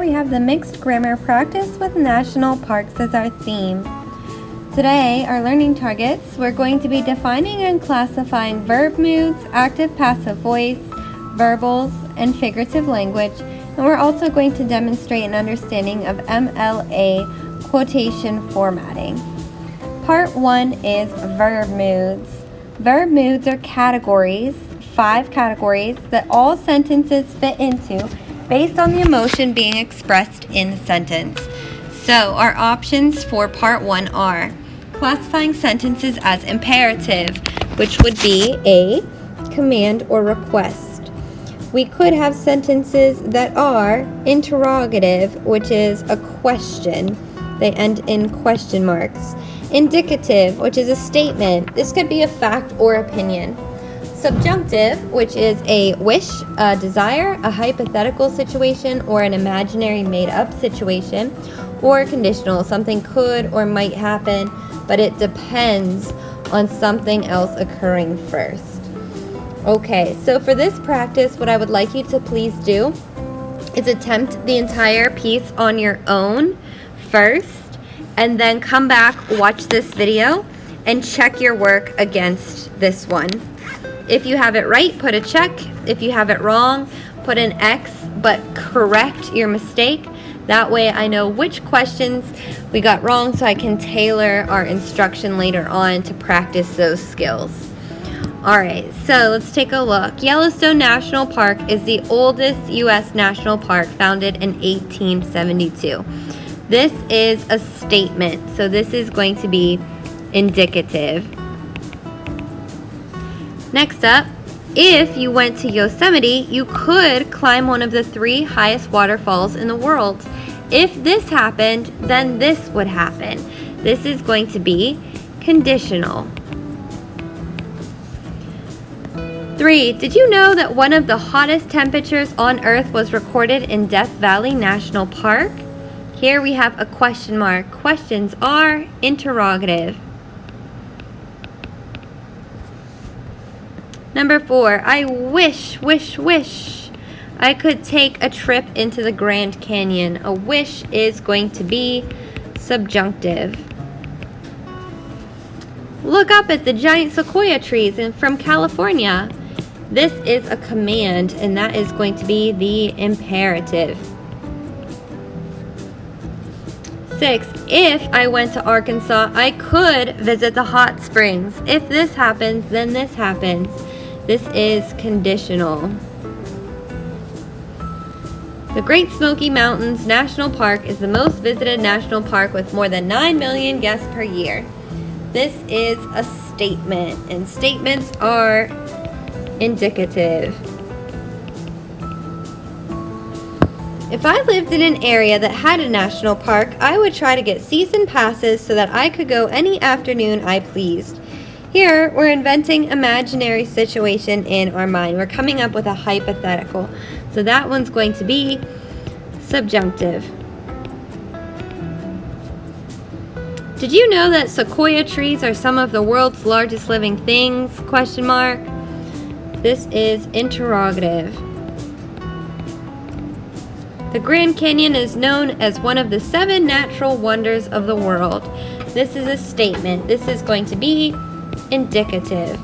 we have the mixed grammar practice with national parks as our theme. Today, our learning targets, we're going to be defining and classifying verb moods, active passive voice, verbals, and figurative language, and we're also going to demonstrate an understanding of MLA quotation formatting. Part 1 is verb moods. Verb moods are categories, 5 categories that all sentences fit into based on the emotion being expressed in the sentence. So our options for part 1 are classifying sentences as imperative, which would be a command or request. We could have sentences that are interrogative, which is a question. They end in question marks. Indicative, which is a statement. This could be a fact or opinion. Subjunctive, which is a wish, a desire, a hypothetical situation, or an imaginary made-up situation. Or conditional, something could or might happen, but it depends on something else occurring first. Okay, so for this practice, what I would like you to please do is attempt the entire piece on your own first, and then come back, watch this video, and check your work against this one. If you have it right, put a check. If you have it wrong, put an X, but correct your mistake. That way I know which questions we got wrong so I can tailor our instruction later on to practice those skills. Alright, so let's take a look. Yellowstone National Park is the oldest U.S. national park, founded in 1872. This is a statement, so this is going to be indicative. Next up, if you went to Yosemite, you could climb one of the 3 highest waterfalls in the world. If this happened, then this would happen. This is going to be conditional. 3. Did you know that one of the hottest temperatures on Earth was recorded in Death Valley National Park? Here we have a question mark. Questions are interrogative. Number 4, I wish I could take a trip into the Grand Canyon. A wish is going to be subjunctive. Look up at the giant sequoia trees from California. This is a command, and that is going to be the imperative. 6, if I went to Arkansas, I could visit the hot springs. If this happens, then this happens. This is conditional. The Great Smoky Mountains National Park is the most visited national park with more than 9 million guests per year. This is a statement, and statements are indicative. If I lived in an area that had a national park, I would try to get season passes so that I could go any afternoon I pleased. Here, we're inventing imaginary situation in our mind. We're coming up with a hypothetical. So that one's going to be subjunctive. Did you know that sequoia trees are some of the world's largest living things? Question mark. This is interrogative. The Grand Canyon is known as one of the 7 natural wonders of the world. This is a statement. This is going to be indicative.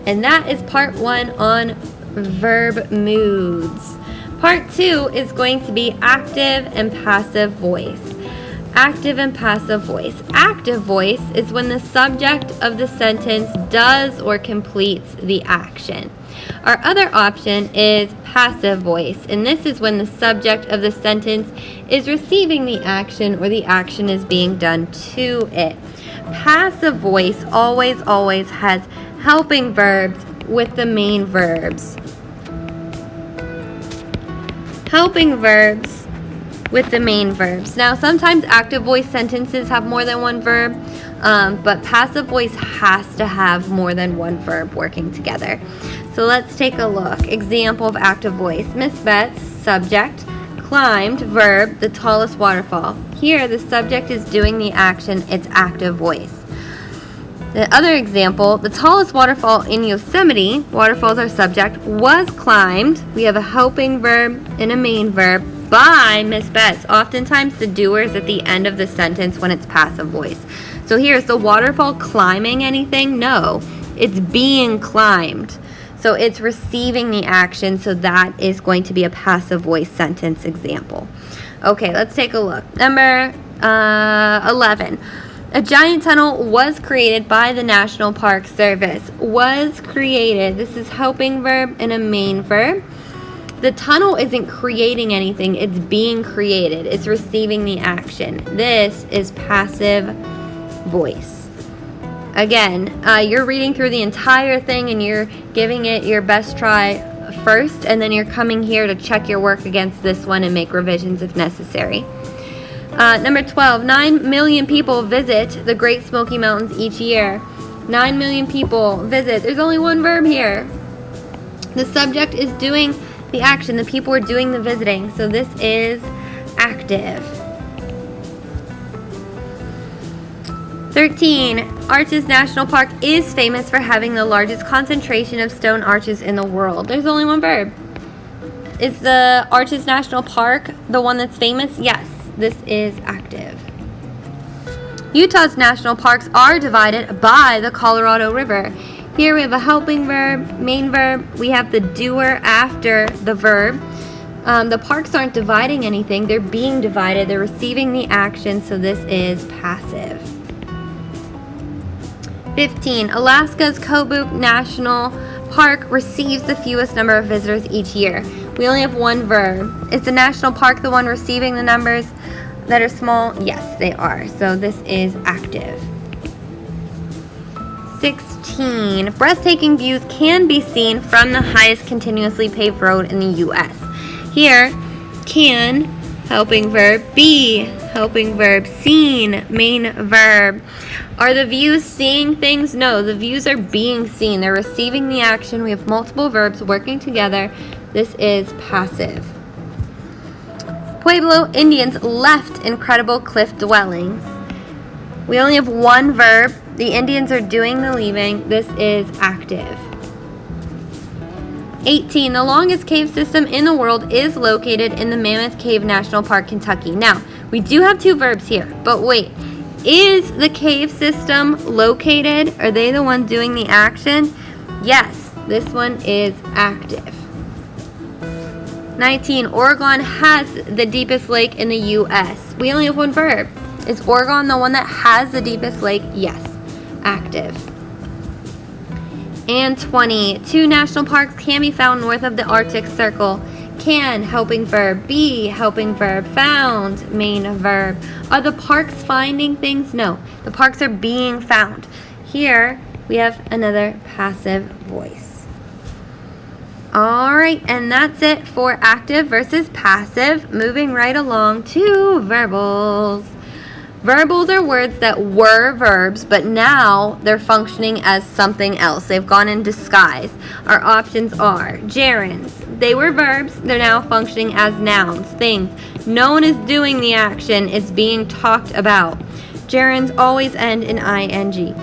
And that is part 1 on verb moods. Part 2 is going to be active and passive voice. Active and passive voice. Active voice is when the subject of the sentence does or completes the action. Our other option is passive voice, and this is when the subject of the sentence is receiving the action or the action is being done to it. Passive voice always has helping verbs with the main verbs. Helping verbs with the main verbs. Now, sometimes active voice sentences have more than one verb, but passive voice has to have more than one verb working together. So let's take a look. Example of active voice. Miss Betts, subject, climbed, verb, the tallest waterfall. Here, the subject is doing the action. It's active voice. The other example, the tallest waterfall in Yosemite, waterfalls are subject, was climbed. We have a helping verb and a main verb by Miss Betts. Oftentimes the doer is at the end of the sentence when it's passive voice. So here, is the waterfall climbing anything? No, it's being climbed. So it's receiving the action, so that is going to be a passive voice sentence example. Okay, let's take a look. Number 11. A giant tunnel was created by the National Park Service. Was created. This is helping verb and a main verb. The tunnel isn't creating anything. It's being created. It's receiving the action. This is passive voice. Again, you're reading through the entire thing and you're giving it your best try first, and then you're coming here to check your work against this one and make revisions if necessary. Number 12, 9 million people visit the Great Smoky Mountains each year. 9 million people visit. There's only one verb here. The subject is doing the action. The people are doing the visiting. So this is active. 13, Arches National Park is famous for having the largest concentration of stone arches in the world. There's only one verb. Is the Arches National Park the one that's famous? Yes. This is active. Utah's national parks are divided by the Colorado River. Here we have a helping verb, main verb. We have the doer after the verb. The parks aren't dividing anything. They're being divided. They're receiving the action, so this is passive. 15. Alaska's Kobuk National Park receives the fewest number of visitors each year. We only have one verb. Is the national park the one receiving the numbers that are small? Yes, they are. So this is active. 16. Breathtaking views can be seen from the highest continuously paved road in the U.S. Here, can, helping verb, be, helping verb, seen, main verb. Are the views seeing things? No, the views are being seen. They're receiving the action. We have multiple verbs working together. This is passive. Pueblo Indians left incredible cliff dwellings. We only have one verb. The Indians are doing the leaving. This is active. 18. The longest cave system in the world is located in the Mammoth Cave National Park, Kentucky. Now, we do have two verbs here, but wait. Is the cave system located? Are they the ones doing the action? Yes, this one is active. 19. Oregon has the deepest lake in the U.S. We only have one verb. Is Oregon the one that has the deepest lake? Yes, active. And 20. 2 national parks can be found north of the Arctic Circle. Can, helping verb, be, helping verb, found, main verb. Are the parks finding things? No, the parks are being found. Here we have another passive voice. All right, and that's it for active versus passive. Moving right along to verbals. Verbals are words that were verbs, but now they're functioning as something else. They've gone in disguise. Our options are gerunds. They were verbs. They're now functioning as nouns, things. No one is doing the action. It's being talked about. Gerunds always end in ing.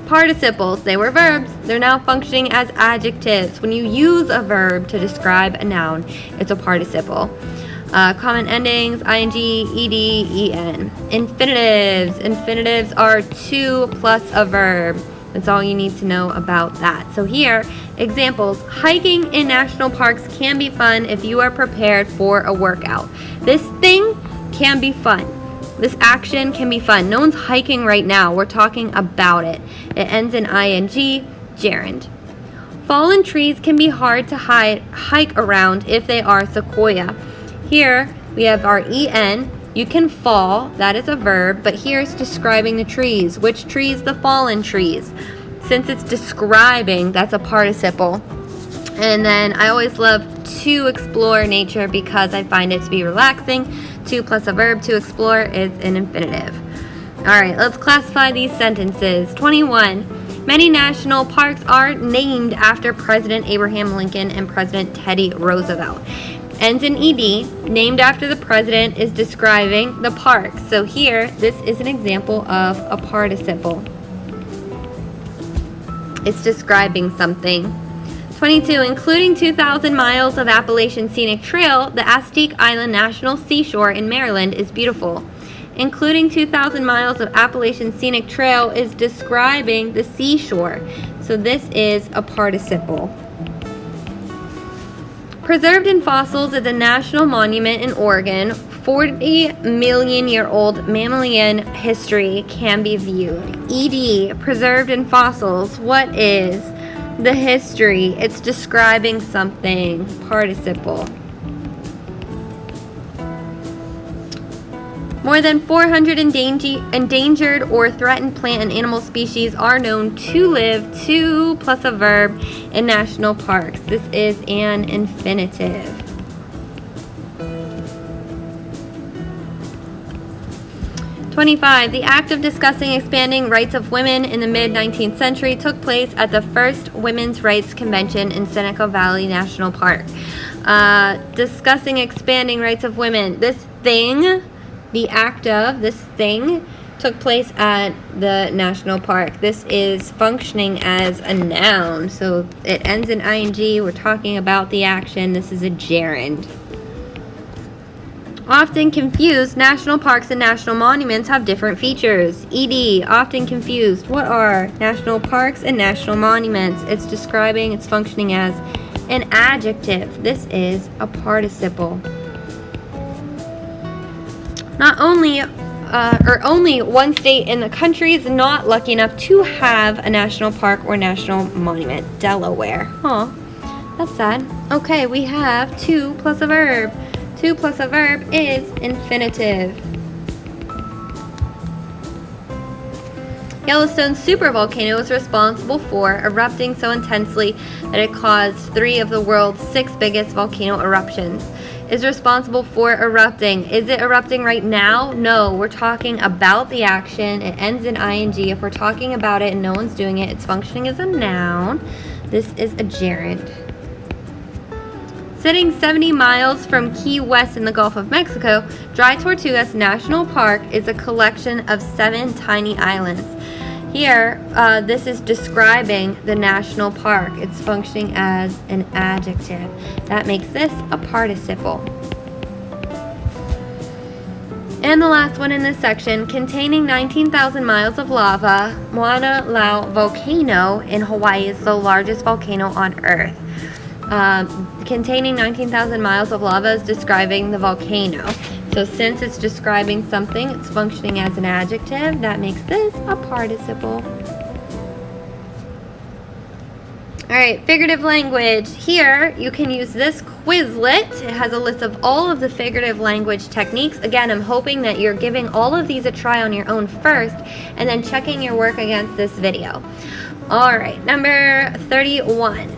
Participles, they were verbs. They're now functioning as adjectives. When you use a verb to describe a noun, it's a participle. Common endings, ing, ed, en. Infinitives. Infinitives are to plus a verb. That's all you need to know about that. So here, examples. Hiking in national parks can be fun if you are prepared for a workout. This thing can be fun. This action can be fun. No one's hiking right now. We're talking about it. It ends in ing, gerund. Fallen trees can be hard to hike around if they are sequoia. Here we have our en. You can fall, that is a verb, but here it's describing the trees. Which trees? The fallen trees. Since it's describing, that's a participle. And then I always love to explore nature because I find it to be relaxing. To plus a verb, to explore, is an infinitive. All right, let's classify these sentences. 21. Many national parks are named after President Abraham Lincoln and President Teddy Roosevelt. Ends in ed, named after the president, is describing the park. So here, this is an example of a participle. It's describing something. 22, including 2,000 miles of Appalachian Scenic Trail, the Assateague Island National Seashore in Maryland is beautiful. Including 2,000 miles of Appalachian Scenic Trail is describing the seashore. So this is a participle. Preserved in fossils at the National Monument in Oregon, 40-million-year-old mammalian history can be viewed. ED, preserved in fossils. What is the history? It's describing something. Participle. More than 400 endangered or threatened plant and animal species are known to live, to plus a verb, in national parks. This is an infinitive. '25. The act of discussing expanding rights of women in the mid-19th century took place at the first Women's Rights Convention in Seneca Valley National Park. Discussing expanding rights of women. This thing, the act of this thing, took place at the national park. This is functioning as a noun, so it ends in ing. We're talking about the action. This is a gerund. Often confused, national parks and national monuments have different features. ED, often confused. What are national parks and national monuments? It's describing, it's functioning as an adjective. This is a participle. Only one state in the country is not lucky enough to have a national park or national monument. Delaware. Huh. That's sad. Okay, we have to plus a verb. To plus a verb is infinitive. Yellowstone's supervolcano is responsible for erupting so intensely that it caused 3 of the world's 6 biggest volcano eruptions. Is responsible for erupting. Is it erupting right now? No, we're talking about the action. It ends in ing. If we're talking about it and no one's doing it, it's functioning as a noun. This is a gerund. Sitting 70 miles from Key West in the Gulf of Mexico, Dry Tortugas National Park is a collection of 7 tiny islands. Here, this is describing the national park. It's functioning as an adjective. That makes this a participle. And the last one in this section, containing 19,000 miles of lava, Mauna Loa volcano in Hawaii is the largest volcano on Earth. Containing 19,000 miles of lava is describing the volcano. So since it's describing something, it's functioning as an adjective. That makes this a participle. All right, figurative language. Here, you can use this Quizlet. It has a list of all of the figurative language techniques. Again, I'm hoping that you're giving all of these a try on your own first and then checking your work against this video. All right, number 31.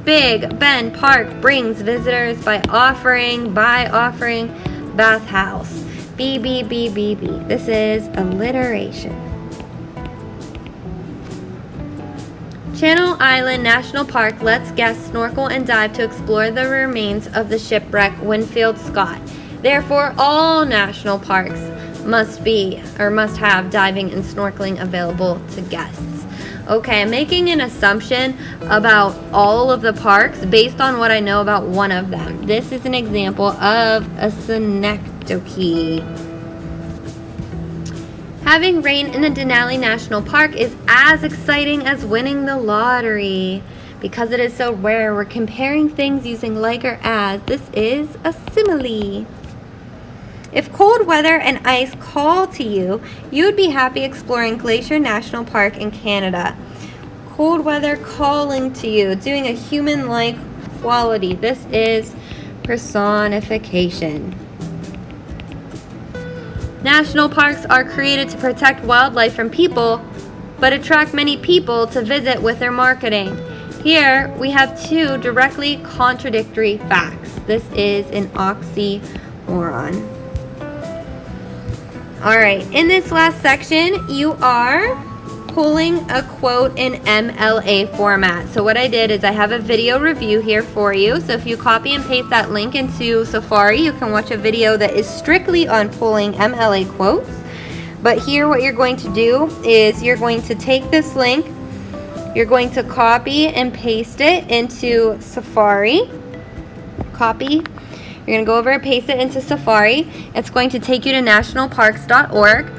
Big Ben Park brings visitors by offering bathhouse. B. This is alliteration. Channel Island National Park lets guests snorkel and dive to explore the remains of the shipwreck Winfield Scott. Therefore, all national parks must have diving and snorkeling available to guests. Okay, I'm making an assumption about all of the parks based on what I know about one of them. This is an example of a synecdoche. Having rain in the Denali National Park is as exciting as winning the lottery. Because it is so rare, we're comparing things using like or as. This is a simile. If cold weather and ice call to you, you'd be happy exploring Glacier National Park in Canada. Cold weather calling to you, doing a human-like quality. This is personification. National parks are created to protect wildlife from people, but attract many people to visit with their marketing. Here, we have 2 directly contradictory facts. This is an oxymoron. All right, in this last section, you are pulling a quote in MLA format. So what I did is I have a video review here for you. So if you copy and paste that link into Safari, you can watch a video that is strictly on pulling MLA quotes. But here what you're going to do is you're going to take this link You're going to copy and paste it into Safari. Copy. You're going to go over and paste it into Safari. It's going to take you to nationalparks.org.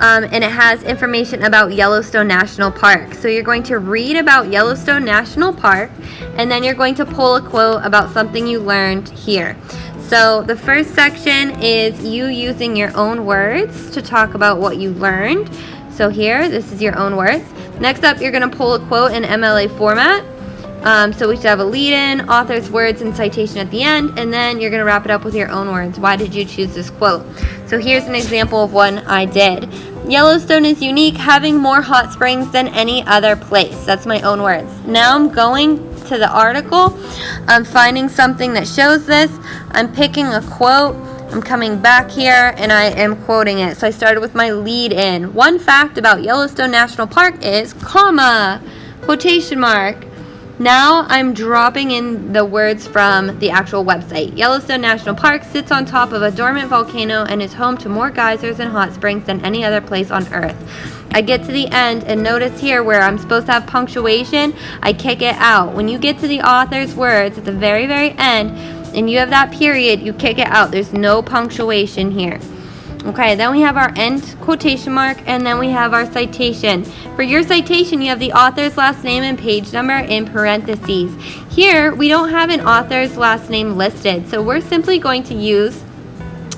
And it has information about Yellowstone National Park. So you're going to read about Yellowstone National Park, and then you're going to pull a quote about something you learned here. So the first section is you using your own words to talk about what you learned. So here, this is your own words. Next up, you're going to pull a quote in MLA format. So we should have a lead-in, author's words, and citation at the end, and then you're going to wrap it up with your own words. Why did you choose this quote? So here's an example of one I did. Yellowstone is unique, having more hot springs than any other place. That's my own words. Now I'm going to the article. I'm finding something that shows this. I'm picking a quote. I'm coming back here and I am quoting it. So I started with my lead-in. One fact about Yellowstone National Park is, comma, quotation mark. Now I'm dropping in the words from the actual website. Yellowstone National Park sits on top of a dormant volcano and is home to more geysers and hot springs than any other place on Earth. I get to the end and notice here where I'm supposed to have punctuation, I kick it out. When you get to the author's words at the very, very end and you have that period, you kick it out. There's no punctuation here. Okay, then we have our end quotation mark, and then we have our citation. For your citation, you have the author's last name and page number in parentheses. Here, we don't have an author's last name listed, so we're simply going to use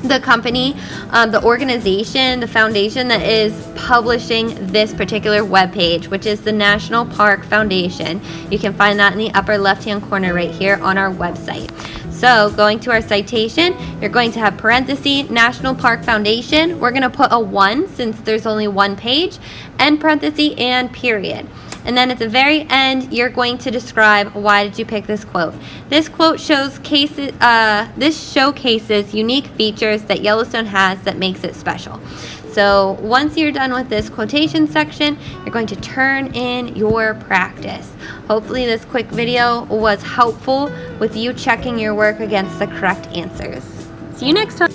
the company, the organization, the foundation that is publishing this particular webpage, which is the National Park Foundation. You can find that in the upper left-hand corner right here on our website. So going to our citation, you're going to have parenthesis, National Park Foundation. We're going to put a 1 since there's only one page, end parenthesis, and period. And then at the very end, you're going to describe why did you pick this quote. This quote showcases unique features that Yellowstone has that makes it special. So once you're done with this quotation section, you're going to turn in your practice. Hopefully this quick video was helpful with you checking your work against the correct answers. See you next time.